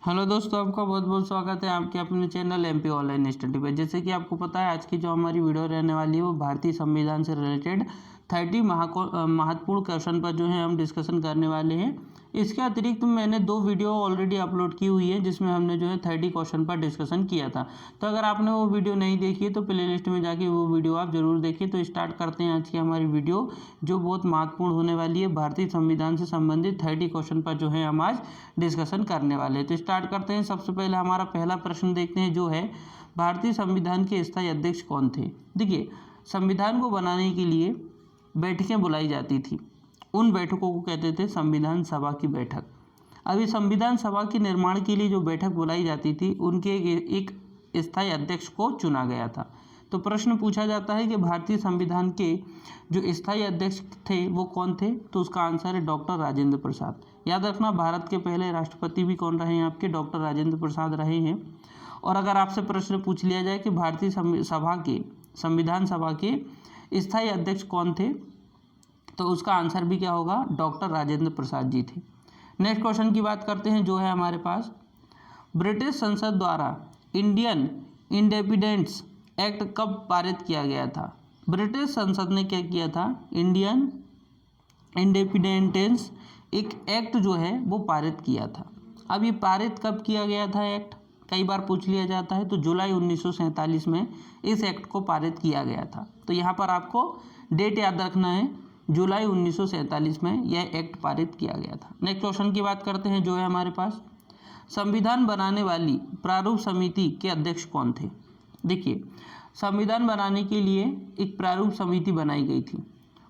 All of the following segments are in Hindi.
हेलो दोस्तों, आपका बहुत बहुत स्वागत है आपके अपने चैनल एमपी ऑनलाइन स्टडी पे। जैसे कि आपको पता है, आज की जो हमारी वीडियो रहने वाली है वो भारतीय संविधान से रिलेटेड 30 महत्वपूर्ण क्वेश्चन पर जो है हम डिस्कशन करने वाले हैं। इसके अतिरिक्त मैंने 2 वीडियो ऑलरेडी अपलोड की हुई है जिसमें हमने जो है 30 क्वेश्चन पर डिस्कशन किया था। तो अगर आपने वो वीडियो नहीं देखी है तो प्ले लिस्ट में जाके वो वीडियो आप जरूर देखिए। तो स्टार्ट करते हैं आज की हमारी वीडियो, जो बहुत महत्वपूर्ण होने वाली है। भारतीय संविधान से संबंधित 30 क्वेश्चन पर जो है हम आज डिस्कशन करने वाले हैं। तो स्टार्ट करते हैं। सबसे पहले हमारा पहला प्रश्न देखते हैं, जो है भारतीय संविधान के स्थायी अध्यक्ष कौन थे। देखिए, संविधान को बनाने के लिए बैठकें बुलाई जाती थी, उन बैठकों को कहते थे संविधान सभा की बैठक। अभी संविधान सभा के निर्माण के लिए जो बैठक बुलाई जाती थी उनके एक स्थायी अध्यक्ष को चुना गया था। तो प्रश्न पूछा जाता है कि भारतीय संविधान के जो स्थायी अध्यक्ष थे वो कौन थे। तो उसका आंसर है डॉक्टर राजेंद्र प्रसाद। याद रखना, भारत के पहले राष्ट्रपति भी कौन रहे हैं आपके, डॉक्टर राजेंद्र प्रसाद रहे हैं। और अगर आपसे प्रश्न पूछ लिया जाए कि भारतीय संविधान सभा के स्थायी अध्यक्ष कौन थे, तो उसका आंसर भी क्या होगा, डॉक्टर राजेंद्र प्रसाद जी थे। नेक्स्ट क्वेश्चन की बात करते हैं, जो है हमारे पास ब्रिटिश संसद द्वारा इंडियन इंडिपेंडेंस एक्ट कब पारित किया गया था। ब्रिटिश संसद ने क्या किया था, इंडियन इंडिपेंडेंस एक एक्ट जो है वो पारित किया था। अब ये पारित कब किया गया था एक्ट, कई बार पूछ लिया जाता है। तो जुलाई 1947 में इस एक्ट को पारित किया गया था। तो यहाँ पर आपको डेट याद रखना है, जुलाई 1947 में यह एक्ट पारित किया गया था। नेक्स्ट क्वेश्चन की बात करते हैं, जो है हमारे पास संविधान बनाने वाली प्रारूप समिति के अध्यक्ष कौन थे। देखिए, संविधान बनाने के लिए एक प्रारूप समिति बनाई गई थी,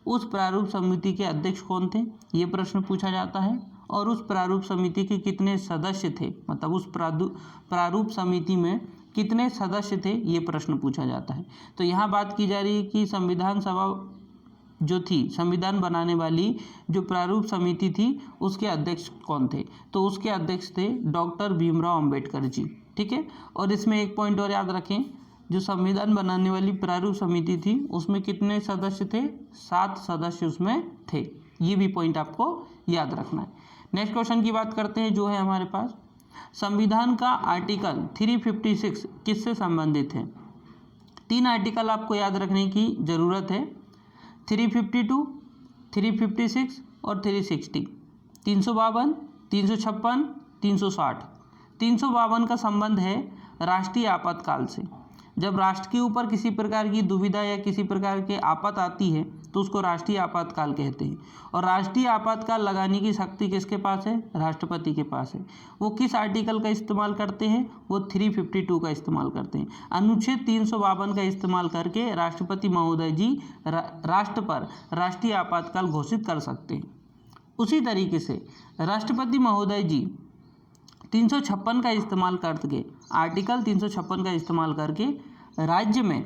उस प्रारूप समिति के अध्यक्ष कौन थे, ये प्रश्न पूछा जाता है। और उस प्रारूप समिति के कितने सदस्य थे, मतलब उस प्रारूप समिति में कितने सदस्य थे, ये प्रश्न पूछा जाता है। तो यहाँ बात की जा रही है कि संविधान सभा जो थी, संविधान बनाने वाली जो प्रारूप समिति थी, उसके अध्यक्ष कौन थे। तो उसके अध्यक्ष थे डॉक्टर भीमराव अंबेडकर जी। ठीक है। और इसमें एक पॉइंट और याद रखें, जो संविधान बनाने वाली प्रारूप समिति थी उसमें कितने सदस्य थे, 7 सदस्य उसमें थे। ये भी पॉइंट आपको याद रखना है। नेक्स्ट क्वेश्चन की बात करते हैं, जो है हमारे पास संविधान का आर्टिकल 356 किससे संबंधित है। 3 आर्टिकल आपको याद रखने की ज़रूरत है, 352, 356 और 360। 352, 356, 360। 352 का संबंध है राष्ट्रीय आपातकाल से। जब राष्ट्र के ऊपर किसी प्रकार की दुविधा या किसी प्रकार के आफत आती है तो उसको राष्ट्रीय आपातकाल कहते हैं। और राष्ट्रीय आपातकाल लगाने की शक्ति किसके पास है, राष्ट्रपति के पास है। वो किस आर्टिकल का इस्तेमाल करते हैं, वो 352 का इस्तेमाल करते हैं। अनुच्छेद 352 का इस्तेमाल करके राष्ट्रपति महोदय जी राष्ट्र पर राष्ट्रीय आपातकाल घोषित कर सकते हैं। उसी तरीके से राष्ट्रपति महोदय जी 356 का इस्तेमाल करके, आर्टिकल 356 का इस्तेमाल करके राज्य में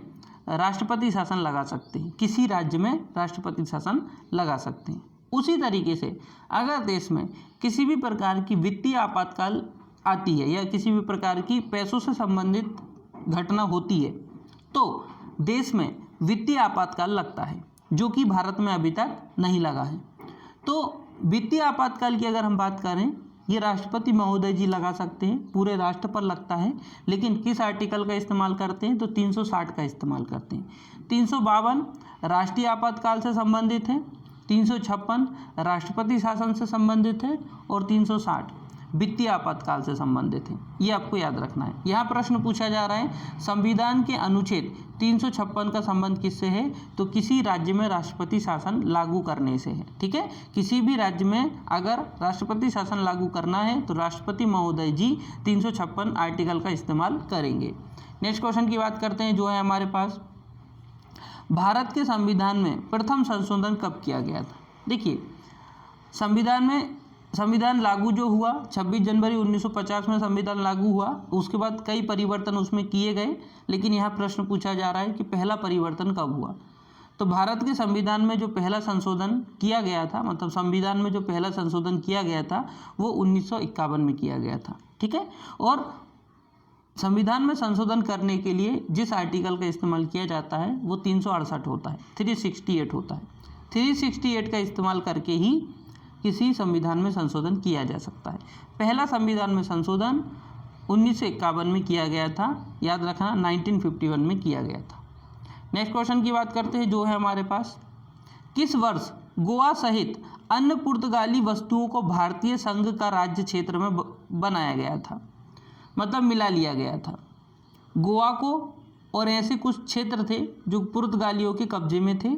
राष्ट्रपति शासन लगा सकते हैं, किसी राज्य में राष्ट्रपति शासन लगा सकते हैं। उसी तरीके से अगर देश में किसी भी प्रकार की वित्तीय आपातकाल आती है या किसी भी प्रकार की पैसों से संबंधित घटना होती है तो देश में वित्तीय आपातकाल लगता है, जो कि भारत में अभी तक नहीं लगा है। तो वित्तीय आपातकाल की अगर हम बात करें, ये राष्ट्रपति महोदय जी लगा सकते हैं, पूरे राष्ट्र पर लगता है। लेकिन किस आर्टिकल का इस्तेमाल करते हैं, तो 360 का इस्तेमाल करते हैं। 352 राष्ट्रीय आपातकाल से संबंधित है, 356 राष्ट्रपति शासन से संबंधित है और 360 वित्तीय आपातकाल से संबंधित है। ये आपको याद रखना है। यहाँ प्रश्न पूछा जा रहा है संविधान के अनुच्छेद 356 का संबंध किससे है, तो किसी राज्य में राष्ट्रपति शासन लागू करने से है। ठीक है, किसी भी राज्य में अगर राष्ट्रपति शासन लागू करना है तो राष्ट्रपति महोदय जी 356 आर्टिकल का इस्तेमाल करेंगे। नेक्स्ट क्वेश्चन की बात करते हैं, जो है हमारे पास भारत के संविधान में प्रथम संशोधन कब किया गया था। देखिए, संविधान लागू जो हुआ 26 जनवरी 1950 में संविधान लागू हुआ। उसके बाद कई परिवर्तन उसमें किए गए, लेकिन यहाँ प्रश्न पूछा जा रहा है कि पहला परिवर्तन कब हुआ। तो भारत के संविधान में जो पहला संशोधन किया गया था, मतलब संविधान में जो पहला संशोधन किया गया था वो 1951 में किया गया था। ठीक है। और संविधान में संशोधन करने के लिए जिस आर्टिकल का इस्तेमाल किया जाता है वो 368 होता है, 368 होता है। 368 का इस्तेमाल करके ही किसी संविधान में संशोधन किया जा सकता है। पहला संविधान में संशोधन 1951 में किया गया था, याद रखना 1951 में किया गया था। नेक्स्ट क्वेश्चन की बात करते हैं जो है हमारे पास, किस वर्ष गोवा सहित अन्य पुर्तगाली वस्तुओं को भारतीय संघ का राज्य क्षेत्र में बनाया गया था, मतलब मिला लिया गया था। गोवा को और ऐसे कुछ क्षेत्र थे जो पुर्तगालियों के कब्जे में थे,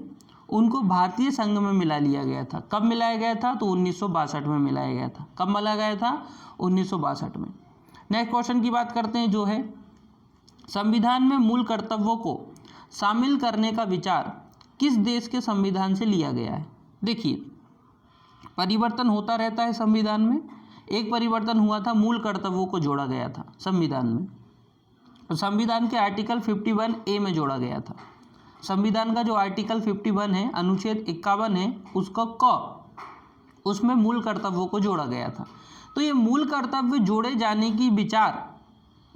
उनको भारतीय संघ में मिला लिया गया था। कब मिलाया गया था? तो 1962 में मिलाया गया था। कब मिलाया गया था? 1962 में। नेक्स्ट क्वेश्चन की बात करते हैं जो है, संविधान में मूल कर्तव्यों को शामिल करने का विचार किस देश के संविधान से लिया गया है? देखिए, परिवर्तन होता रहता है संविधान में। एक परिवर्तन हुआ था, मूल कर्तव्यों को जोड़ा गया था संविधान में, तो संविधान के आर्टिकल 51A में जोड़ा गया था। संविधान का जो आर्टिकल 51 है, अनुच्छेद 51 है, उसमें मूल कर्तव्यों को जोड़ा गया था। तो ये मूल कर्तव्य जोड़े जाने की विचार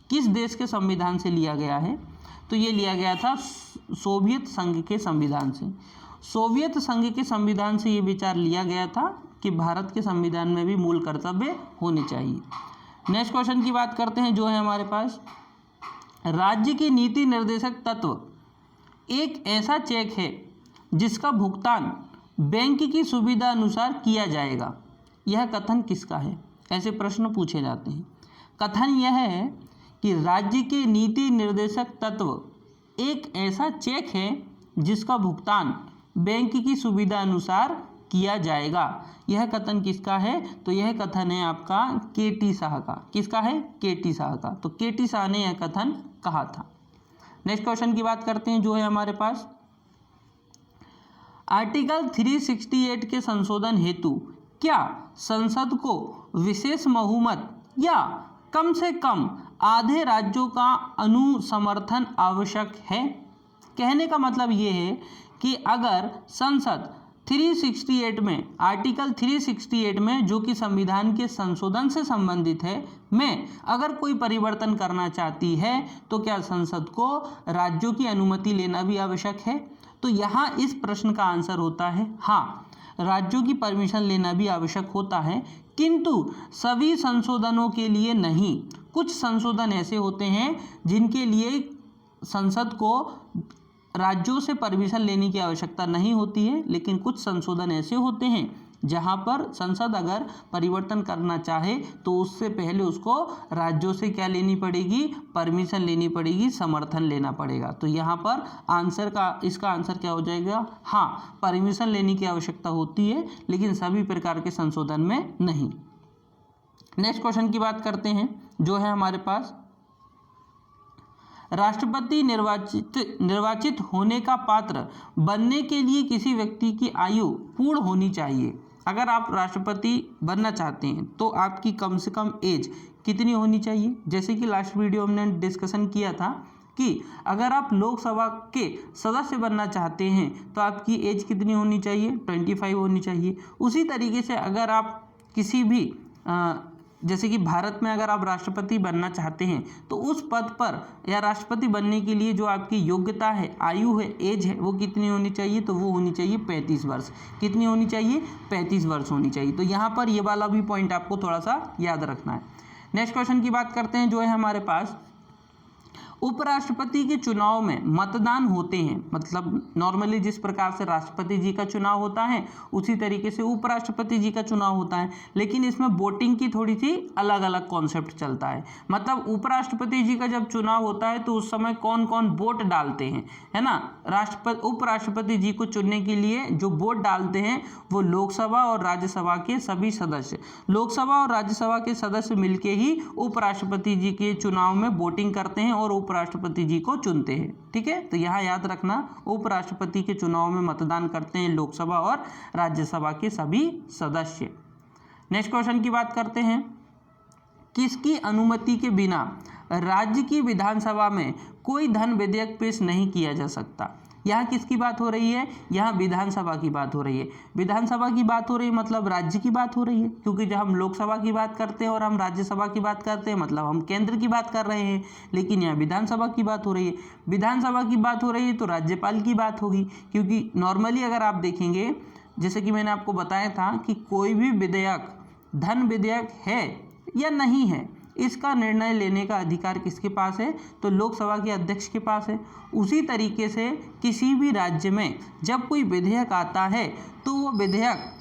किस देश के संविधान से लिया गया है? तो ये लिया गया था सोवियत संघ के संविधान से। सोवियत संघ के संविधान से ये विचार लिया गया था कि भारत के संविधान में भी मूल कर्तव्य होने चाहिए। नेक्स्ट क्वेश्चन की बात करते हैं जो है हमारे पास, राज्य के नीति निर्देशक तत्व एक ऐसा चेक है जिसका भुगतान बैंक की सुविधा अनुसार किया जाएगा, यह कथन किसका है? ऐसे प्रश्न पूछे जाते हैं। कथन यह है कि राज्य के नीति निर्देशक तत्व एक ऐसा चेक है जिसका भुगतान बैंक की सुविधा अनुसार किया जाएगा, यह कथन किसका है? तो यह कथन है आपका के.टी. शाह का। किसका है? के.टी. शाह का। तो के.टी. शाह ने यह कथन कहा था। नेक्स्ट क्वेश्चन की बात करते हैं जो है हमारे पास, आर्टिकल 368 के संशोधन हेतु क्या संसद को विशेष बहुमत या कम से कम आधे राज्यों का अनुसमर्थन आवश्यक है? कहने का मतलब ये है कि अगर संसद 368 में, आर्टिकल 368 में जो कि संविधान के संशोधन से संबंधित है, में अगर कोई परिवर्तन करना चाहती है तो क्या संसद को राज्यों की अनुमति लेना भी आवश्यक है? तो यहाँ इस प्रश्न का आंसर होता है हाँ, राज्यों की परमिशन लेना भी आवश्यक होता है, किंतु सभी संशोधनों के लिए नहीं। कुछ संशोधन ऐसे होते हैं जिनके लिए संसद को राज्यों से परमिशन लेने की आवश्यकता नहीं होती है, लेकिन कुछ संशोधन ऐसे होते हैं जहां पर संसद अगर परिवर्तन करना चाहे तो उससे पहले उसको राज्यों से क्या लेनी पड़ेगी? परमिशन लेनी पड़ेगी, समर्थन लेना पड़ेगा। तो यहाँ पर इसका आंसर क्या हो जाएगा? हाँ, परमिशन लेने की आवश्यकता होती है, लेकिन सभी प्रकार के संशोधन में नहीं। नेक्स्ट क्वेश्चन की बात करते हैं जो है हमारे पास, राष्ट्रपति निर्वाचित होने का पात्र बनने के लिए किसी व्यक्ति की आयु पूर्ण होनी चाहिए। अगर आप राष्ट्रपति बनना चाहते हैं तो आपकी कम से कम एज कितनी होनी चाहिए? जैसे कि लास्ट वीडियो हमने डिस्कशन किया था कि अगर आप लोकसभा के सदस्य बनना चाहते हैं तो आपकी एज कितनी होनी चाहिए? 25 होनी चाहिए। उसी तरीके से अगर आप किसी भी जैसे कि भारत में अगर आप राष्ट्रपति बनना चाहते हैं तो उस पद पर या राष्ट्रपति बनने के लिए जो आपकी योग्यता है, आयु है, एज है, वो कितनी होनी चाहिए? तो वो होनी चाहिए 35 वर्ष। कितनी होनी चाहिए? 35 वर्ष होनी चाहिए। तो यहाँ पर ये वाला भी पॉइंट आपको थोड़ा सा याद रखना है। नेक्स्ट क्वेश्चन की बात करते हैं जो है हमारे पास, उपराष्ट्रपति के चुनाव में मतदान होते हैं, मतलब नॉर्मली जिस प्रकार से राष्ट्रपति जी का चुनाव होता है उसी तरीके से उपराष्ट्रपति जी का चुनाव होता है, लेकिन इसमें वोटिंग की थोड़ी सी अलग अलग कॉन्सेप्ट चलता है। मतलब उपराष्ट्रपति जी का जब चुनाव होता है तो उस समय कौन कौन वोट डालते हैं, है ना? उपराष्ट्रपति जी को चुनने के लिए जो वोट डालते हैं वो लोकसभा और राज्यसभा के सभी सदस्य, लोकसभा और राज्यसभा के सदस्य मिलके ही उपराष्ट्रपति जी के चुनाव में वोटिंग करते हैं और उपराष्ट्रपति जी को चुनते हैं। ठीक है, तो यहाँ याद रखना, उपराष्ट्रपति के चुनाव में मतदान करते हैं लोकसभा और राज्यसभा के सभी सदस्य। नेक्स्ट क्वेश्चन की बात करते हैं, किसकी अनुमति के बिना राज्य की विधानसभा में कोई धन विधेयक पेश नहीं किया जा सकता? यहाँ किसकी बात हो रही है? यहाँ विधानसभा की बात हो रही है। विधानसभा की बात हो रही है मतलब राज्य की बात हो रही है, क्योंकि जब हम लोकसभा की बात करते हैं और हम राज्यसभा की बात करते हैं मतलब हम केंद्र की बात कर रहे हैं, लेकिन यहाँ विधानसभा की बात हो रही है। विधानसभा की बात हो रही है तो राज्यपाल की बात होगी, क्योंकि नॉर्मली अगर आप देखेंगे जैसे कि मैंने आपको बताया था कि कोई भी विधेयक धन विधेयक है या नहीं है, इसका निर्णय लेने का अधिकार किसके पास है, तो लोकसभा के अध्यक्ष के पास है। उसी तरीके से किसी भी राज्य में जब कोई विधेयक आता है तो वो विधेयक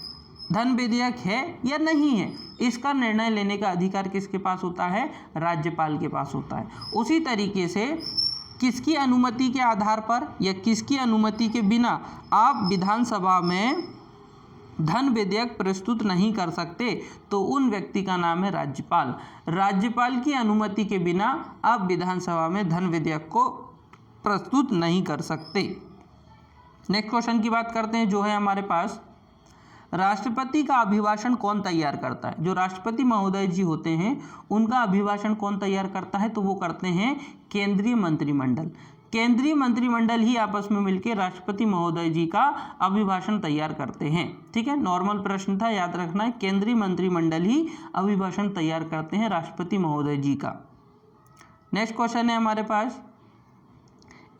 धन विधेयक है या नहीं है, इसका निर्णय लेने का अधिकार किसके पास होता है, राज्यपाल के पास होता है। उसी तरीके से किसकी अनुमति के आधार पर या किसकी अनुमति के बिना आप विधानसभा में धन विधेयक प्रस्तुत नहीं कर सकते, तो उन व्यक्ति का नाम है राज्यपाल। राज्यपाल की अनुमति के बिना आप विधानसभा में धन विधेयक को प्रस्तुत नहीं कर सकते। नेक्स्ट क्वेश्चन की बात करते हैं, जो है हमारे पास राष्ट्रपति का अभिभाषण कौन तैयार करता है। जो राष्ट्रपति महोदय जी होते हैं उनका अभिभाषण कौन तैयार करता है, तो वो करते हैं केंद्रीय मंत्रिमंडल। केंद्रीय मंत्रिमंडल ही आपस में मिलकर राष्ट्रपति महोदय जी का अभिभाषण तैयार करते हैं। ठीक है, नॉर्मल प्रश्न था, याद रखना है, केंद्रीय मंत्रिमंडल ही अभिभाषण तैयार करते हैं राष्ट्रपति महोदय जी का। नेक्स्ट क्वेश्चन है हमारे पास,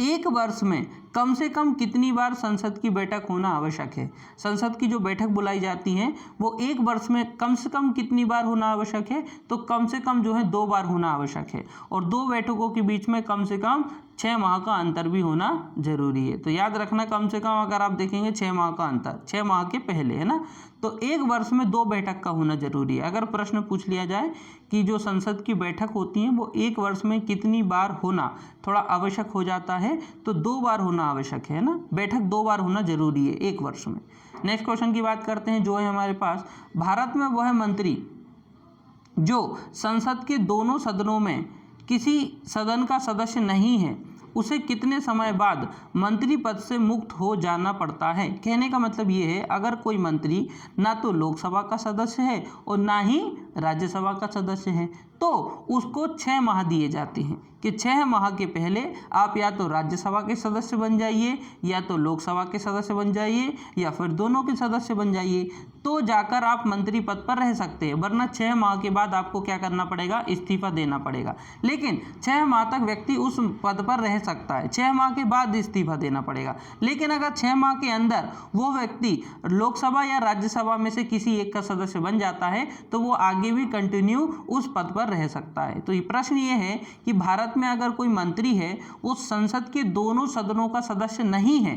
एक वर्ष में कम से कम कितनी बार संसद की बैठक होना आवश्यक है। संसद की जो बैठक बुलाई जाती है वो एक वर्ष में कम से कम कितनी बार होना आवश्यक है, तो कम से कम जो है 2 बार होना आवश्यक है, और 2 बैठकों के बीच में कम से कम 6 माह का अंतर भी होना जरूरी है। तो याद रखना, कम से कम अगर आप देखेंगे 6 माह का अंतर, 6 माह के पहले, है ना, तो एक वर्ष में 2 बैठक का होना जरूरी है। अगर प्रश्न पूछ लिया जाए कि जो संसद की बैठक होती है वो एक वर्ष में कितनी बार होना थोड़ा आवश्यक हो जाता है, तो 2 बार होना आवश्यक है ना, बैठक 2 बार होना जरूरी है एक वर्ष में। नेक्स्ट क्वेश्चन की बात करते हैं, जो है हमारे पास, भारत में वह मंत्री जो संसद के दोनों सदनों में किसी सदन का सदस्य नहीं है उसे कितने समय बाद मंत्री पद से मुक्त हो जाना पड़ता है। कहने का मतलब ये है, अगर कोई मंत्री ना तो लोकसभा का सदस्य है और ना ही राज्यसभा का सदस्य है, तो उसको 6 माह दिए जाते हैं कि 6 माह के पहले आप या तो राज्यसभा के सदस्य बन जाइए, या तो लोकसभा के सदस्य बन जाइए, या फिर दोनों के सदस्य बन जाइए, तो जाकर आप मंत्री पद पर रह सकते हैं। वरना 6 माह के बाद आपको क्या करना पड़ेगा, इस्तीफा देना पड़ेगा। लेकिन 6 माह तक व्यक्ति उस पद पर रह सकता है, 6 माह के बाद इस्तीफा देना पड़ेगा। लेकिन अगर 6 माह के अंदर वो व्यक्ति लोकसभा या राज्यसभा में से किसी एक का सदस्य बन जाता है, तो वो आगे भी कंटिन्यू उस पद पर रह सकता है। तो ये प्रश्न ये है कि भारत में अगर कोई मंत्री है वो संसद के दोनों सदनों का सदस्य नहीं है,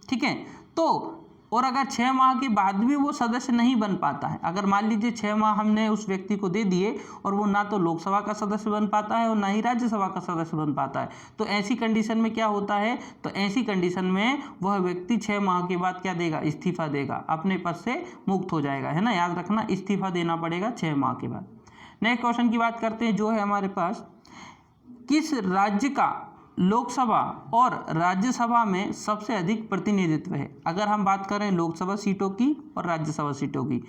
ठीक है, तो और अगर 6 माह के बाद भी वो सदस्य नहीं बन पाता है, अगर मान लीजिए 6 माह हमने उस व्यक्ति को दे दिए और वो ना तो लोकसभा का सदस्य बन पाता है और ना ही राज्यसभा का सदस्य बन पाता है, तो ऐसी कंडीशन में क्या होता है, तो ऐसी कंडीशन में वह व्यक्ति 6 माह के बाद क्या देगा, इस्तीफा देगा, अपने पद से मुक्त हो जाएगा, है ना, याद रखना, इस्तीफा देना पड़ेगा 6 माह के बाद। नेक्स्ट क्वेश्चन की बात करते हैं, जो है हमारे पास, किस राज्य का लोकसभा और राज्यसभा में सबसे अधिक प्रतिनिधित्व है। अगर हम बात करें लोकसभा सीटों की और राज्यसभा सीटों की,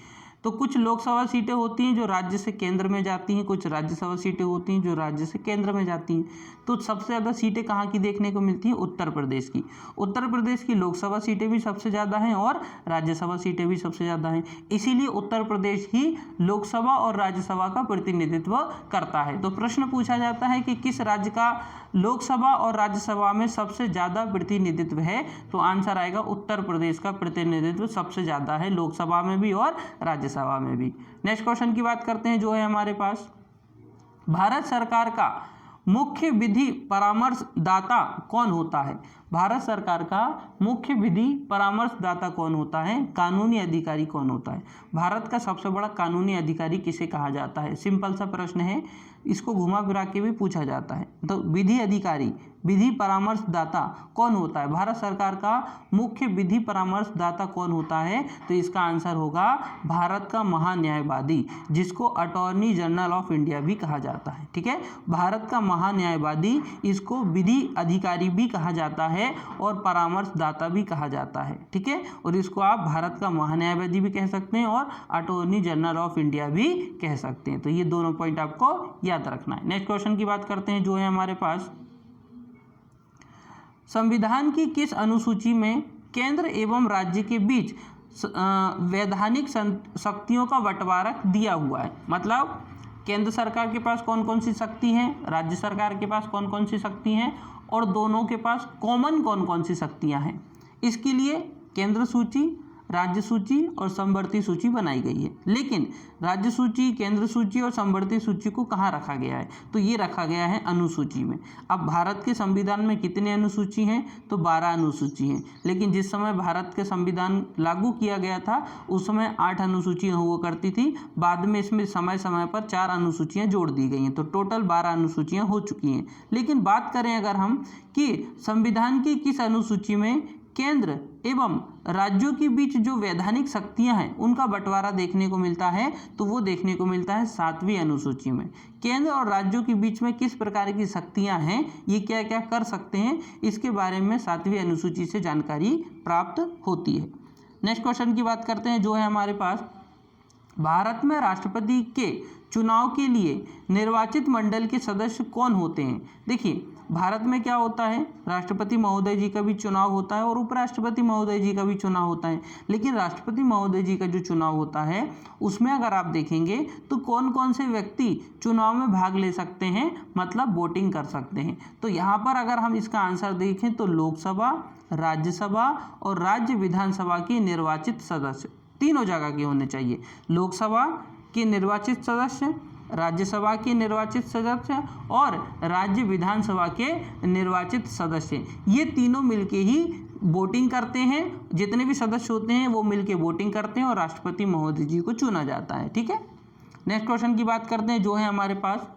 तो कुछ लोकसभा सीटें होती हैं जो राज्य से केंद्र में जाती हैं, कुछ राज्यसभा सीटें होती हैं जो राज्य से केंद्र में जाती हैं। तो सबसे ज़्यादा सीटें कहाँ की देखने को मिलती हैं, उत्तर प्रदेश की। उत्तर प्रदेश की लोकसभा सीटें भी सबसे ज़्यादा हैं और राज्यसभा सीटें भी सबसे ज़्यादा हैं, इसीलिए उत्तर प्रदेश ही लोकसभा और राज्यसभा का प्रतिनिधित्व करता है। तो प्रश्न पूछा जाता है कि किस राज्य का लोकसभा और राज्यसभा में सबसे ज़्यादा प्रतिनिधित्व है, तो आंसर आएगा उत्तर प्रदेश का प्रतिनिधित्व सबसे ज़्यादा है, लोकसभा में भी और राज्यसभा में भी। नेक्स्ट क्वेश्चन की बात करते हैं, जो है हमारे पास, भारत सरकार का मुख्य विधि परामर्शदाता कौन होता है। भारत सरकार का मुख्य विधि परामर्शदाता कौन होता है, कानूनी अधिकारी कौन होता है। भारत का सबसे बड़ा कानूनी अधिकारी किसे कहा जाता है, सिंपल सा प्रश्न है, इसको घुमा फिरा के भी पूछा जाता है। तो विधि अधिकारी, विधि परामर्शदाता कौन होता है, भारत सरकार का मुख्य विधि परामर्शदाता कौन होता है, तो इसका आंसर होगा भारत का महान्यायवादी, जिसको अटॉर्नी जनरल ऑफ इंडिया भी कहा जाता है। ठीक है, भारत का महान्यायवादी, इसको विधि अधिकारी भी कहा जाता है और परामर्शदाता भी कहा जाता है। ठीक है, और इसको आप भारत का महान्यायवादी भी कह सकते हैं और अटॉर्नी जनरल ऑफ इंडिया भी कह सकते हैं। तो ये दोनों पॉइंट आपको याद रखना है। नेक्स्ट क्वेश्चन की बात करते हैं, जो है हमारे पास, संविधान की किस अनुसूची में केंद्र एवं राज्य के बीच वैधानिक शक्तियों का बंटवारा दिया हुआ है। मतलब केंद्र सरकार के पास कौन कौन सी शक्ति हैं, राज्य सरकार के पास कौन कौन सी शक्ति हैं, और दोनों के पास कॉमन कौन कौन सी शक्तियां हैं। इसके लिए केंद्र सूची, राज्य सूची और समवर्ती सूची बनाई गई है। लेकिन राज्य सूची, केंद्र सूची और समवर्ती सूची को कहाँ रखा गया है? तो ये रखा गया है अनुसूची में। अब भारत के संविधान में कितने अनुसूची हैं? तो 12 अनुसूची हैं। लेकिन जिस समय भारत के संविधान लागू किया गया था उस समय 8 अनुसूचियाँ हुआ करती थी। बाद में इसमें समय समय पर 4 अनुसूचियाँ जोड़ दी गई हैं, तो टोटल 12 अनुसूचियाँ हो चुकी हैं। लेकिन बात करें अगर हम कि संविधान की किस अनुसूची में केंद्र एवं राज्यों के बीच जो वैधानिक शक्तियां हैं उनका बंटवारा देखने को मिलता है, तो वो देखने को मिलता है 7वीं अनुसूची में। केंद्र और राज्यों के बीच में किस प्रकार की शक्तियां हैं, ये क्या क्या कर सकते हैं, इसके बारे में 7वीं अनुसूची से जानकारी प्राप्त होती है। नेक्स्ट क्वेश्चन की बात करते हैं जो है हमारे पास, भारत में राष्ट्रपति के चुनाव के लिए निर्वाचित मंडल के सदस्य कौन होते हैं? देखिए भारत में क्या होता है, राष्ट्रपति महोदय जी का भी चुनाव होता है और उपराष्ट्रपति महोदय जी का भी चुनाव होता है। लेकिन राष्ट्रपति महोदय जी का जो चुनाव होता है उसमें अगर आप देखेंगे तो कौन कौन से व्यक्ति चुनाव में भाग ले सकते हैं, मतलब वोटिंग कर सकते हैं। तो यहाँ पर अगर हम इसका आंसर देखें तो लोकसभा, राज्यसभा और राज्य विधानसभा के निर्वाचित सदस्य तीनों जगह के होने चाहिए। लोकसभा के निर्वाचित सदस्य, राज्यसभा के निर्वाचित सदस्य और राज्य विधानसभा के निर्वाचित सदस्य, ये तीनों मिलके ही वोटिंग करते हैं। जितने भी सदस्य होते हैं वो मिलके वोटिंग करते हैं और राष्ट्रपति महोदय जी को चुना जाता है। ठीक है, नेक्स्ट क्वेश्चन की बात करते हैं जो है हमारे पास,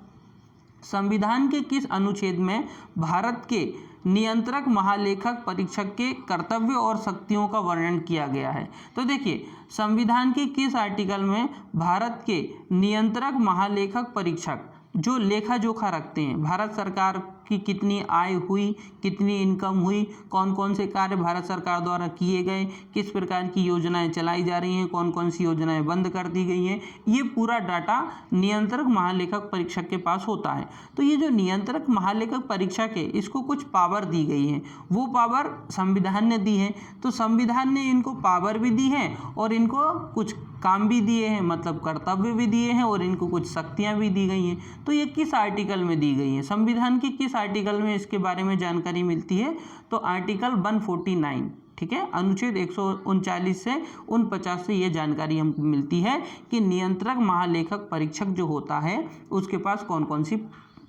संविधान के किस अनुच्छेद में भारत के नियंत्रक महालेखक परीक्षक के कर्तव्य और शक्तियों का वर्णन किया गया है? तो देखिए संविधान के किस आर्टिकल में भारत के नियंत्रक महालेखक परीक्षक जो लेखा जोखा रखते हैं, भारत सरकार की कितनी आय हुई, कितनी इनकम हुई, कौन कौन से कार्य भारत सरकार द्वारा किए गए, किस प्रकार की योजनाएं चलाई जा रही हैं, कौन कौन सी योजनाएं बंद कर दी गई हैं, ये पूरा डाटा नियंत्रक महालेखक परीक्षक के पास होता है। तो ये जो नियंत्रक महालेखक परीक्षक है इसको कुछ पावर दी गई है, वो पावर संविधान ने दी है। तो संविधान ने इनको पावर भी दी है और इनको कुछ काम भी दिए हैं, मतलब कर्तव्य भी दिए हैं और इनको कुछ शक्तियां भी दी गई हैं। तो ये किस आर्टिकल में दी गई है, संविधान के किस आर्टिकल में इसके बारे में जानकारी मिलती है? तो आर्टिकल 149, ठीक है, अनुच्छेद 139 से 49 से ये जानकारी हमको मिलती है कि नियंत्रक महालेखक परीक्षक जो होता है उसके पास कौन कौन सी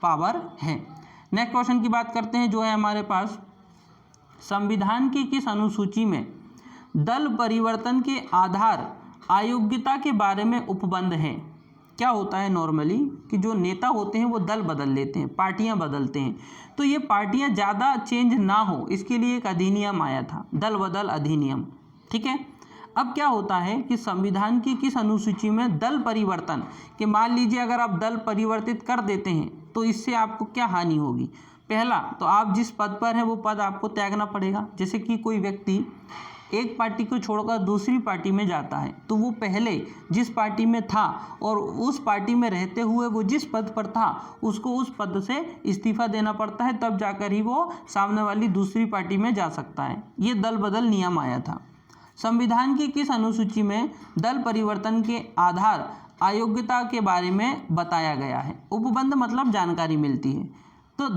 पावर है। नेक्स्ट क्वेश्चन की बात करते हैं जो है हमारे पास, संविधान की किस अनुसूची में दल परिवर्तन के आधार अयोग्यता के बारे में उपबंध है? क्या होता है नॉर्मली कि जो नेता होते हैं वो दल बदल लेते हैं, पार्टियां बदलते हैं, तो ये पार्टियां ज़्यादा चेंज ना हो इसके लिए एक अधिनियम आया था, दल बदल अधिनियम। ठीक है, अब क्या होता है कि संविधान की किस अनुसूची में दल परिवर्तन के, मान लीजिए अगर आप दल परिवर्तित कर देते हैं तो इससे आपको क्या हानि होगी? पहला तो आप जिस पद पर हैं वो पद आपको त्यागना पड़ेगा। जैसे कि कोई व्यक्ति एक पार्टी को छोड़कर दूसरी पार्टी में जाता है तो वो पहले जिस पार्टी में था और उस पार्टी में रहते हुए वो जिस पद पर था उसको उस पद से इस्तीफा देना पड़ता है, तब जाकर ही वो सामने वाली दूसरी पार्टी में जा सकता है। ये दल बदल नियम आया था। संविधान की किस अनुसूची में दल परिवर्तन के आधार अयोग्यता के बारे में बताया गया है? उपबंध मतलब जानकारी मिलती है, तो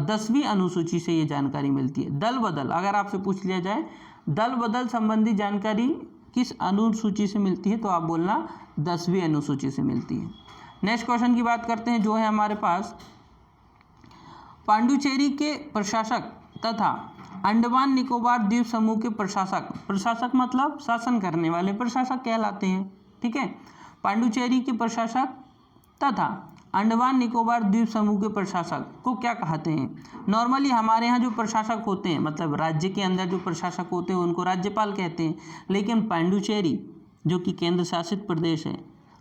10वीं अनुसूची से ये जानकारी मिलती है। दल बदल अगर आपसे पूछ लिया जाए दल बदल संबंधी जानकारी किस अनुसूची से मिलती है, तो आप बोलना 10वीं अनुसूची से मिलती है। नेक्स्ट क्वेश्चन की बात करते हैं जो है हमारे पास, पांडुचेरी के प्रशासक तथा अंडमान निकोबार द्वीप समूह के प्रशासक, प्रशासक मतलब शासन करने वाले प्रशासक कहलाते हैं। ठीक है, पांडुचेरी के प्रशासक तथा अंडमान निकोबार द्वीप समूह के प्रशासक को क्या कहते हैं? नॉर्मली हमारे यहाँ जो प्रशासक होते हैं, मतलब राज्य के अंदर जो प्रशासक होते हैं उनको राज्यपाल कहते हैं। लेकिन पांडुचेरी जो कि केंद्र शासित प्रदेश है,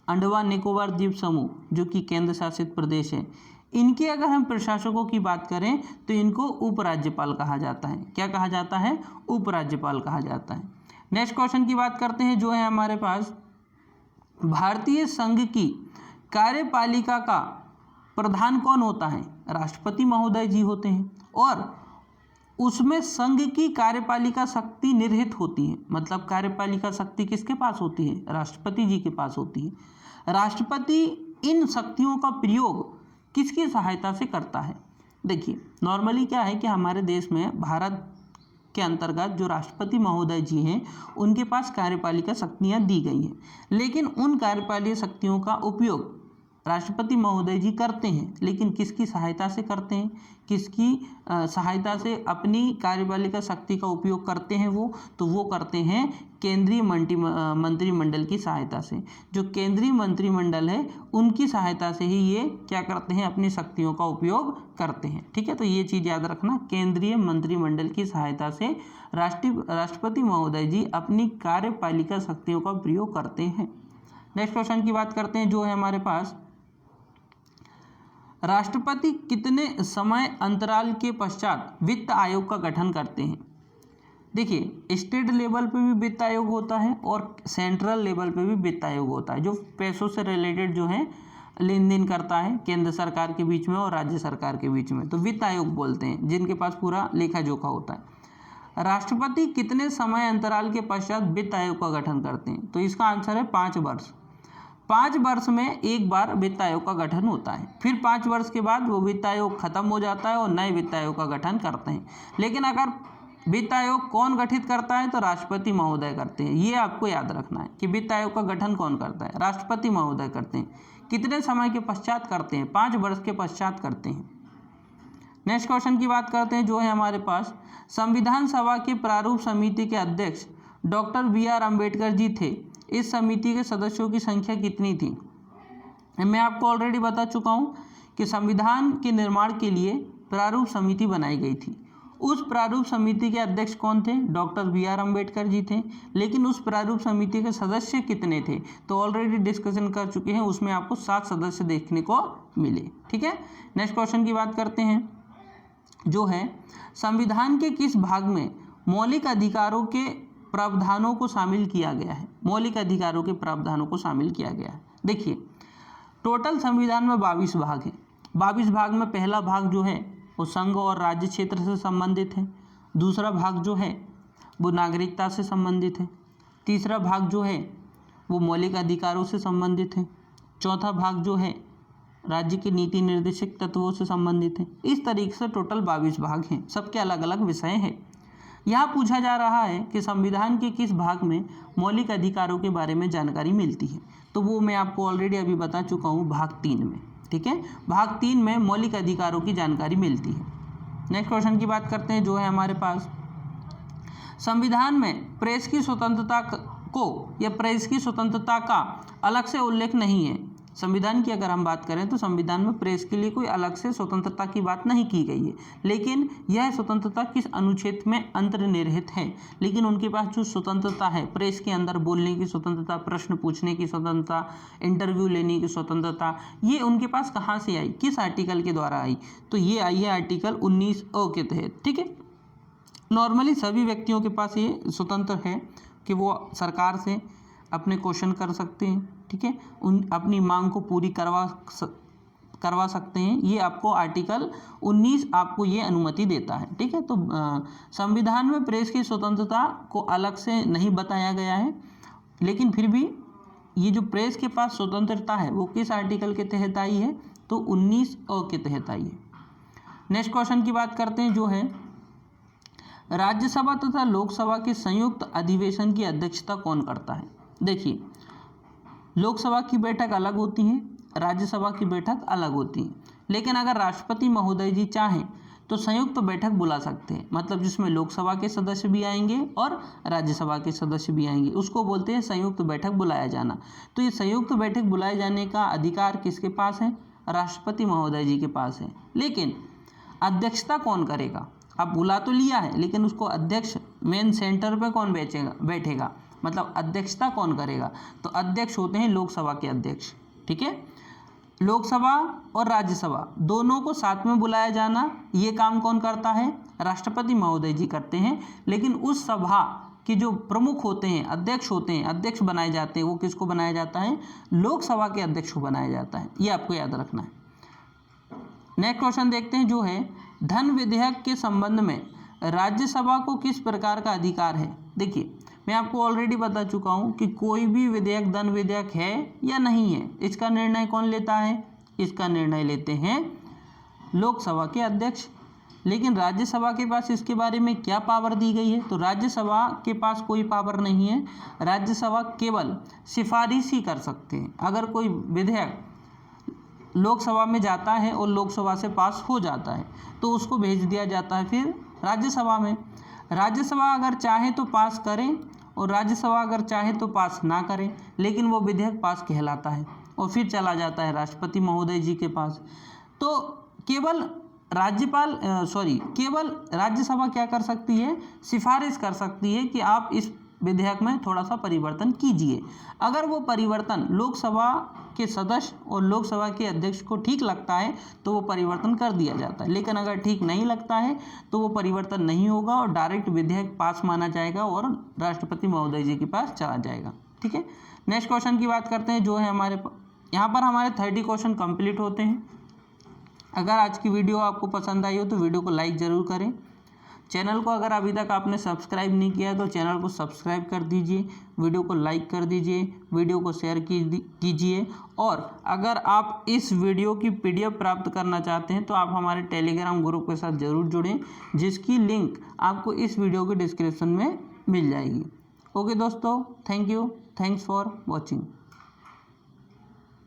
अंडमान निकोबार द्वीप समूह जो कि केंद्र शासित प्रदेश है, इनके अगर हम प्रशासकों की बात करें तो इनको उपराज्यपाल कहा जाता है। क्या कहा जाता है? उपराज्यपाल कहा जाता है। नेक्स्ट क्वेश्चन की बात करते हैं जो है हमारे पास, भारतीय संघ की कार्यपालिका का प्रधान कौन होता है? राष्ट्रपति महोदय जी होते हैं और उसमें संघ की कार्यपालिका शक्ति निर्हित होती है। मतलब कार्यपालिका शक्ति किसके पास होती है? राष्ट्रपति जी के पास होती है। राष्ट्रपति इन शक्तियों का प्रयोग किसकी सहायता से करता है? देखिए नॉर्मली क्या है कि हमारे देश में भारत के अंतर्गत जो राष्ट्रपति महोदय जी हैं उनके पास कार्यपालिका शक्तियां दी गई हैं, लेकिन उन कार्यपालिका शक्तियों का उपयोग राष्ट्रपति महोदय जी करते हैं, लेकिन किसकी सहायता से करते हैं, किसकी सहायता से अपनी कार्यपालिका शक्ति का उपयोग करते हैं वो करते हैं केंद्रीय मंत्रिमंडल की सहायता से। जो केंद्रीय मंत्रिमंडल है उनकी सहायता से ही ये क्या करते हैं, अपनी शक्तियों का उपयोग करते हैं। ठीक है, तो ये चीज़ याद रखना, केंद्रीय मंत्रिमंडल की सहायता से राष्ट्रपति महोदय जी अपनी कार्यपालिका शक्तियों का प्रयोग करते हैं। नेक्स्ट क्वेश्चन की बात करते हैं जो है हमारे पास, राष्ट्रपति कितने समय अंतराल के पश्चात वित्त आयोग का गठन करते हैं। देखिए, स्टेट लेवल पे भी वित्त आयोग होता है और सेंट्रल लेवल पे भी वित्त आयोग होता है, जो पैसों से रिलेटेड जो है लेन देन करता है केंद्र सरकार के बीच में और राज्य सरकार के बीच में, तो वित्त आयोग बोलते हैं, जिनके पास पूरा लेखा जोखा होता है। राष्ट्रपति कितने समय अंतराल के पश्चात वित्त आयोग का गठन करते हैं, तो इसका आंसर है 5 वर्ष। 5 वर्ष में एक बार वित्त आयोग का गठन होता है, फिर 5 वर्ष के बाद वो वित्त आयोग खत्म हो जाता है और नए वित्त आयोग का गठन करते हैं। लेकिन अगर वित्त आयोग कौन गठित करता है, तो राष्ट्रपति महोदय करते हैं। ये आपको याद रखना है कि वित्त आयोग का गठन कौन करता है, राष्ट्रपति महोदय करते हैं। कितने समय के पश्चात करते हैं, 5 वर्ष के पश्चात करते हैं। नेक्स्ट क्वेश्चन की बात करते हैं जो है हमारे पास, संविधान सभा के प्रारूप समिति के अध्यक्ष डॉक्टर BR अम्बेडकर जी थे। इस समिति के सदस्यों की संख्या कितनी थी। मैं आपको ऑलरेडी बता चुका हूँ कि संविधान के निर्माण के लिए प्रारूप समिति बनाई गई थी। उस प्रारूप समिति के अध्यक्ष कौन थे, डॉक्टर BR अम्बेडकर जी थे। लेकिन उस प्रारूप समिति के सदस्य कितने थे, तो ऑलरेडी डिस्कशन कर चुके हैं, उसमें आपको 7 सदस्य देखने को मिले। ठीक है, नेक्स्ट क्वेश्चन की बात करते हैं जो है, संविधान के किस भाग में मौलिक अधिकारों के प्रावधानों को शामिल किया गया है। मौलिक अधिकारों के प्रावधानों को शामिल किया गया है। देखिए, टोटल संविधान में 22 भाग हैं। 22 भाग में पहला भाग जो है वो संघ और राज्य क्षेत्र से संबंधित है। दूसरा भाग जो है वो नागरिकता से संबंधित है। तीसरा भाग जो है वो मौलिक अधिकारों से संबंधित है। चौथा भाग जो है राज्य के नीति निर्देशक तत्वों से संबंधित है। इस तरीके से टोटल 22 भाग हैं, सबके अलग अलग विषय हैं। यहाँ पूछा जा रहा है कि संविधान के किस भाग में मौलिक अधिकारों के बारे में जानकारी मिलती है, तो वो मैं आपको ऑलरेडी अभी बता चुका हूँ, भाग 3 में। ठीक है, भाग 3 में मौलिक अधिकारों की जानकारी मिलती है। नेक्स्ट क्वेश्चन की बात करते हैं जो है हमारे पास, संविधान में प्रेस की स्वतंत्रता को या प्रेस की स्वतंत्रता का अलग से उल्लेख नहीं है। संविधान की अगर हम बात करें तो संविधान में प्रेस के लिए कोई अलग से स्वतंत्रता की बात नहीं की गई है, लेकिन यह स्वतंत्रता किस अनुच्छेद में अंतर्निहित है। लेकिन उनके पास जो स्वतंत्रता है, प्रेस के अंदर बोलने की स्वतंत्रता, प्रश्न पूछने की स्वतंत्रता, इंटरव्यू लेने की स्वतंत्रता, ये उनके पास कहाँ से आई, किस आर्टिकल के द्वारा आई, तो ये आई है आर्टिकल 19A के तहत। ठीक है, नॉर्मली सभी व्यक्तियों के पास ये स्वतंत्र है कि वो सरकार से अपने क्वेश्चन कर सकते हैं। ठीक है, अपनी मांग को पूरी करवा सकते हैं। ये आपको आर्टिकल 19 आपको ये अनुमति देता है। ठीक है, तो संविधान में प्रेस की स्वतंत्रता को अलग से नहीं बताया गया है, लेकिन फिर भी ये जो प्रेस के पास स्वतंत्रता है वो किस आर्टिकल के तहत आई है, तो 19A के तहत आई है। नेक्स्ट क्वेश्चन की बात करते हैं जो है, राज्यसभा तथा लोकसभा के संयुक्त अधिवेशन की अध्यक्षता कौन करता है। देखिए, लोकसभा की बैठक अलग होती है, राज्यसभा की बैठक अलग होती है, लेकिन अगर राष्ट्रपति महोदय जी चाहें तो संयुक्त बैठक बुला सकते हैं, मतलब जिसमें लोकसभा के सदस्य भी आएंगे और राज्यसभा के सदस्य भी आएंगे, उसको बोलते हैं संयुक्त बैठक बुलाया जाना। तो ये संयुक्त बैठक बुलाए जाने का अधिकार किसके पास है, राष्ट्रपति महोदय जी के पास है। लेकिन अध्यक्षता कौन करेगा, अब बुला तो लिया है, लेकिन उसको अध्यक्ष मेन सेंटर पे कौन बैठेगा, मतलब अध्यक्षता कौन करेगा, तो अध्यक्ष होते हैं लोकसभा के अध्यक्ष। ठीक है, लोकसभा और राज्यसभा दोनों को साथ में बुलाया जाना, ये काम कौन करता है, राष्ट्रपति महोदय जी करते हैं। लेकिन उस सभा के जो प्रमुख होते हैं, अध्यक्ष होते हैं, अध्यक्ष बनाए जाते हैं, वो किसको बनाया जाता है, लोकसभा के अध्यक्ष को बनाया जाता है। ये आपको याद रखना है। नेक्स्ट क्वेश्चन देखते हैं जो है, धन विधेयक के संबंध में राज्यसभा को किस प्रकार का अधिकार है। देखिए, मैं आपको ऑलरेडी बता चुका हूँ कि कोई भी विधेयक धन विधेयक है या नहीं है, इसका निर्णय कौन लेता है, इसका निर्णय लेते हैं लोकसभा के अध्यक्ष। लेकिन राज्यसभा के पास इसके बारे में क्या पावर दी गई है? तो राज्यसभा के पास कोई पावर नहीं है। राज्यसभा केवल सिफारिश ही कर सकते हैं। अगर कोई विधेयक लोकसभा में जाता है और लोकसभा से पास हो जाता है तो उसको भेज दिया जाता है फिर राज्यसभा में। राज्यसभा अगर चाहे तो पास करें और राज्यसभा अगर चाहे तो पास ना करें, लेकिन वो विधेयक पास कहलाता है और फिर चला जाता है राष्ट्रपति महोदय जी के पास। तो केवल केवल राज्यसभा क्या कर सकती है? सिफारिश कर सकती है कि आप इस विधेयक में थोड़ा सा परिवर्तन कीजिए। अगर वो परिवर्तन लोकसभा के सदस्य और लोकसभा के अध्यक्ष को ठीक लगता है तो वो परिवर्तन कर दिया जाता है, लेकिन अगर ठीक नहीं लगता है तो वो परिवर्तन नहीं होगा और डायरेक्ट विधेयक पास माना जाएगा और राष्ट्रपति महोदय जी के पास चला जाएगा। ठीक है, नेक्स्ट क्वेश्चन की बात करते हैं जो है हमारे यहाँ पर हमारे 30 क्वेश्चन कंप्लीट होते हैं। अगर आज की वीडियो आपको पसंद आई हो तो वीडियो को लाइक ज़रूर करें। चैनल को अगर अभी तक आपने सब्सक्राइब नहीं किया तो चैनल को सब्सक्राइब कर दीजिए, वीडियो को लाइक कर दीजिए, वीडियो को शेयर कीजिए। और अगर आप इस वीडियो की PDF प्राप्त करना चाहते हैं तो आप हमारे टेलीग्राम ग्रुप के साथ ज़रूर जुड़ें, जिसकी लिंक आपको इस वीडियो के डिस्क्रिप्शन में मिल जाएगी। ओके दोस्तों, thank you, thanks for watching.